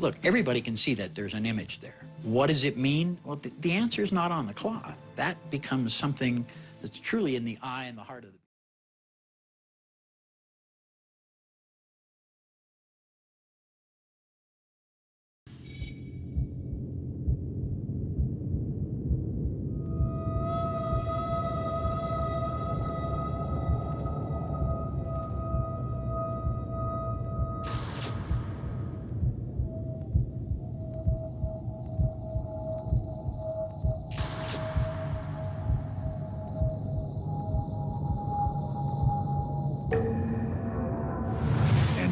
Look, everybody can see that there's an image there. What does it mean? Well, the answer is not on the cloth. That becomes something that's truly in the eye and the heart of the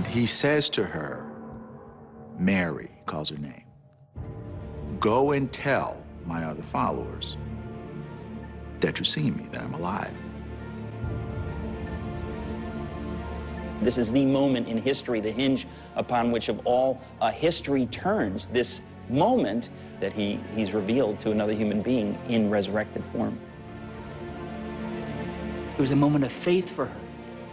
He says to her, Mary, calls her name, go and tell my other followers that you've seen me, that I'm alive. This is the moment in history, the hinge upon which of all history turns, this moment that he's revealed to another human being in resurrected form. It was a moment of faith for her.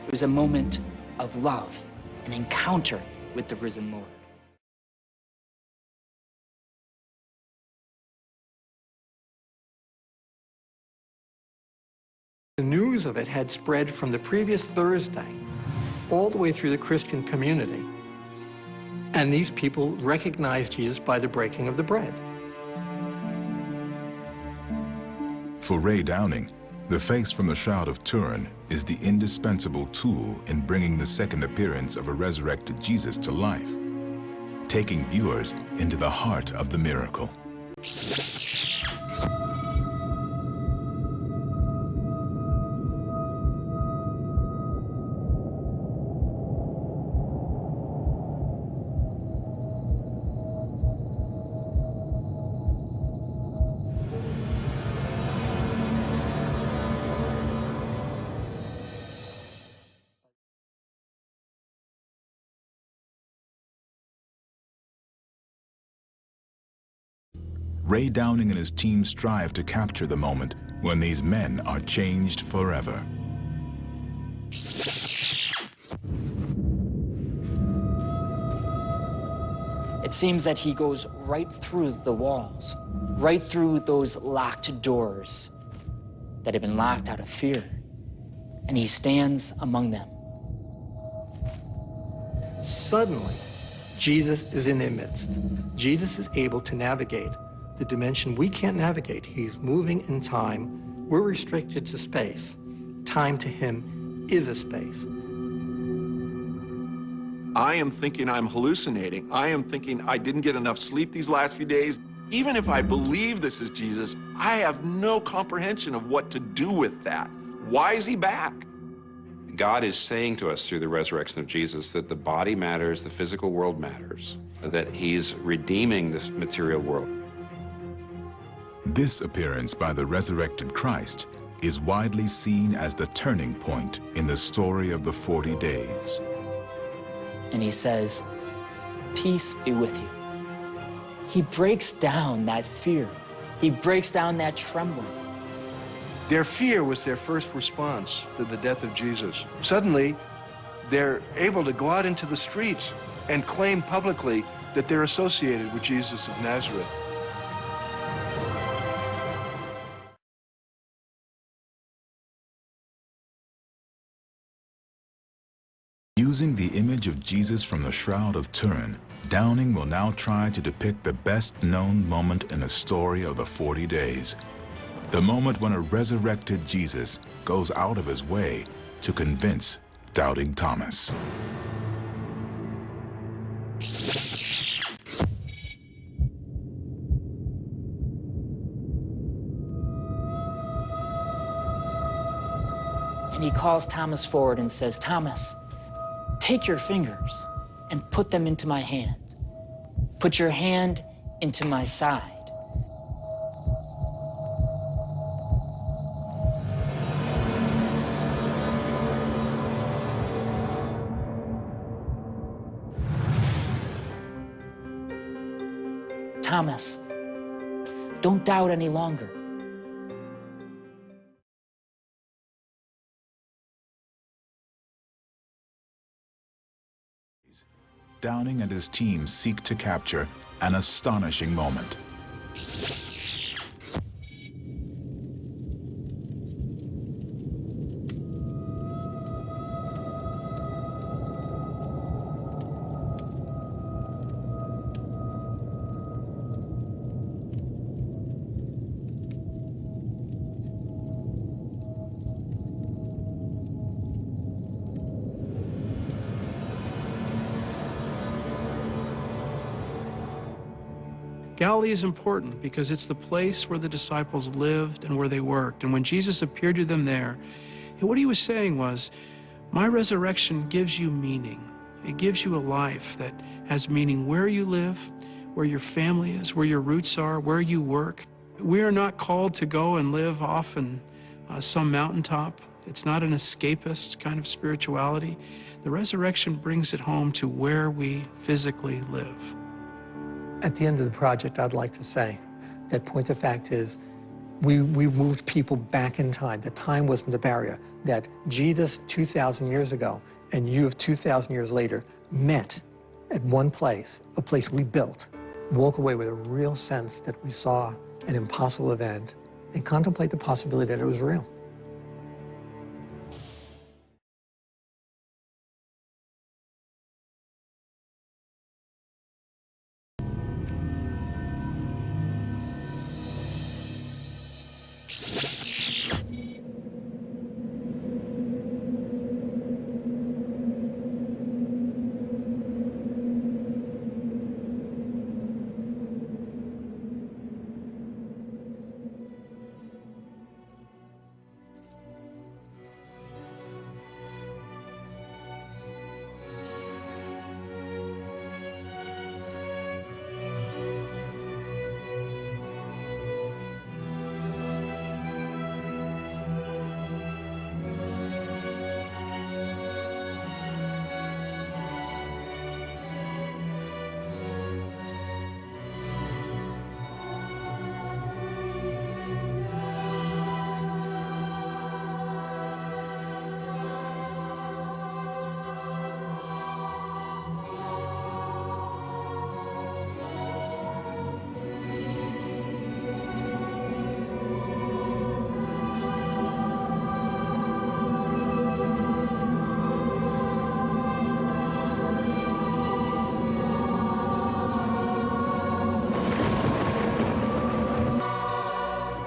It was a moment of love, an encounter with the risen Lord. The news of it had spread from the previous Thursday all the way through the Christian community. And these people recognized Jesus by the breaking of the bread. For Ray Downing, the face from the Shroud of Turin is the indispensable tool in bringing the second appearance of a resurrected Jesus to life, taking viewers into the heart of the miracle. Ray Downing and his team strive to capture the moment when these men are changed forever. It seems that he goes right through the walls, right through those locked doors that have been locked out of fear, and he stands among them. Suddenly, Jesus is in their midst. Jesus is able to navigate the dimension we can't navigate. He's moving in time. We're restricted to space. Time to him is a space. I am thinking I'm hallucinating. I am thinking I didn't get enough sleep these last few days. Even if I believe this is Jesus, I have no comprehension of what to do with that. Why is he back? God is saying to us through the resurrection of Jesus that the body matters, the physical world matters, that he's redeeming this material world. This appearance by the resurrected Christ is widely seen as the turning point in the story of the 40 days. And he says, peace be with you. He breaks down that fear. He breaks down that trembling. Their fear was their first response to the death of Jesus. Suddenly, they're able to go out into the streets and claim publicly that they're associated with Jesus of Nazareth. Using the image of Jesus from the Shroud of Turin, Downing will now try to depict the best-known moment in the story of the 40 days. The moment when a resurrected Jesus goes out of his way to convince doubting Thomas. And he calls Thomas forward and says, Thomas, take your fingers and put them into my hand. Put your hand into my side. Thomas, don't doubt any longer. Downing and his team seek to capture an astonishing moment. Galilee is important because it's the place where the disciples lived and where they worked. And when Jesus appeared to them there, what he was saying was, my resurrection gives you meaning. It gives you a life that has meaning where you live, where your family is, where your roots are, where you work. We are not called to go and live off in some mountaintop. It's not an escapist kind of spirituality. The resurrection brings it home to where we physically live. At the end of the project, I'd like to say that point of fact is we moved people back in time. That time wasn't the barrier. That Jesus 2,000 years ago and you of 2,000 years later met at one place, a place we built, walk away with a real sense that we saw an impossible event and contemplate the possibility that it was real.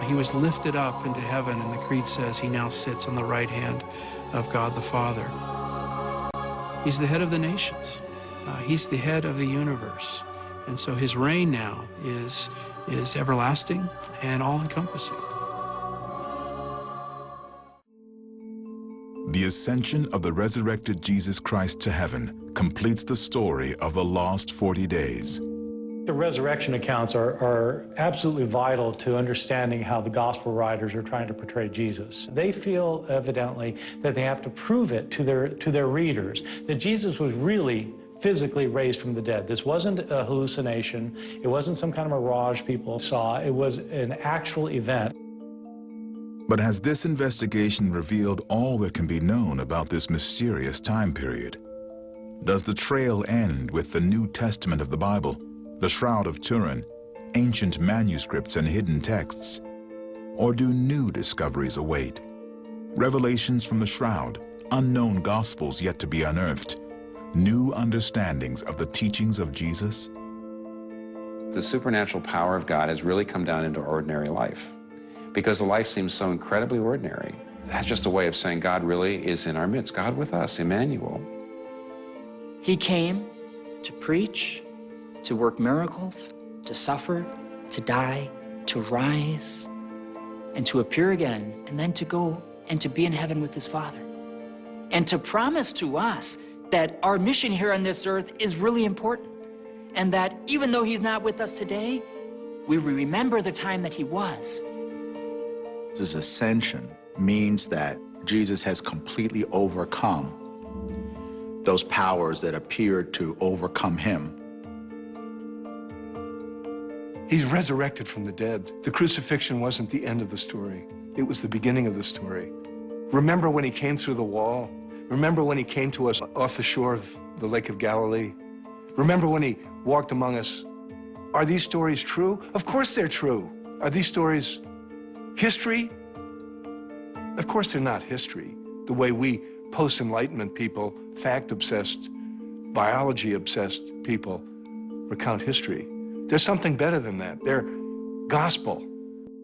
He was lifted up into heaven, and the Creed says he now sits on the right hand of God the Father. He's the head of the nations. He's the head of the universe. And so his reign now is everlasting and all-encompassing. The ascension of the resurrected Jesus Christ to heaven completes the story of the lost 40 days. The resurrection accounts are absolutely vital to understanding how the gospel writers are trying to portray Jesus. They feel, evidently, that they have to prove it to their readers, that Jesus was really physically raised from the dead. This wasn't a hallucination. It wasn't some kind of mirage people saw. It was an actual event. But has this investigation revealed all that can be known about this mysterious time period? Does the trail end with the New Testament of the Bible, the Shroud of Turin, ancient manuscripts and hidden texts? Or do new discoveries await? Revelations from the Shroud, unknown gospels yet to be unearthed, new understandings of the teachings of Jesus? The supernatural power of God has really come down into ordinary life, because the life seems so incredibly ordinary. That's just a way of saying God really is in our midst, God with us, Emmanuel. He came to preach, to work miracles, to suffer, to die, to rise, and to appear again, and then to go and to be in heaven with his Father. And to promise to us that our mission here on this earth is really important, and that even though he's not with us today, we remember the time that he was. This ascension means that Jesus has completely overcome those powers that appeared to overcome him. He's resurrected from the dead. The crucifixion wasn't the end of the story. It was the beginning of the story. Remember when he came through the wall? Remember when he came to us off the shore of the Lake of Galilee? Remember when he walked among us? Are these stories true? Of course they're true. Are these stories history? Of course they're not history, the way we post-Enlightenment people, fact-obsessed, biology-obsessed people recount history. There's something better than that. They're gospel.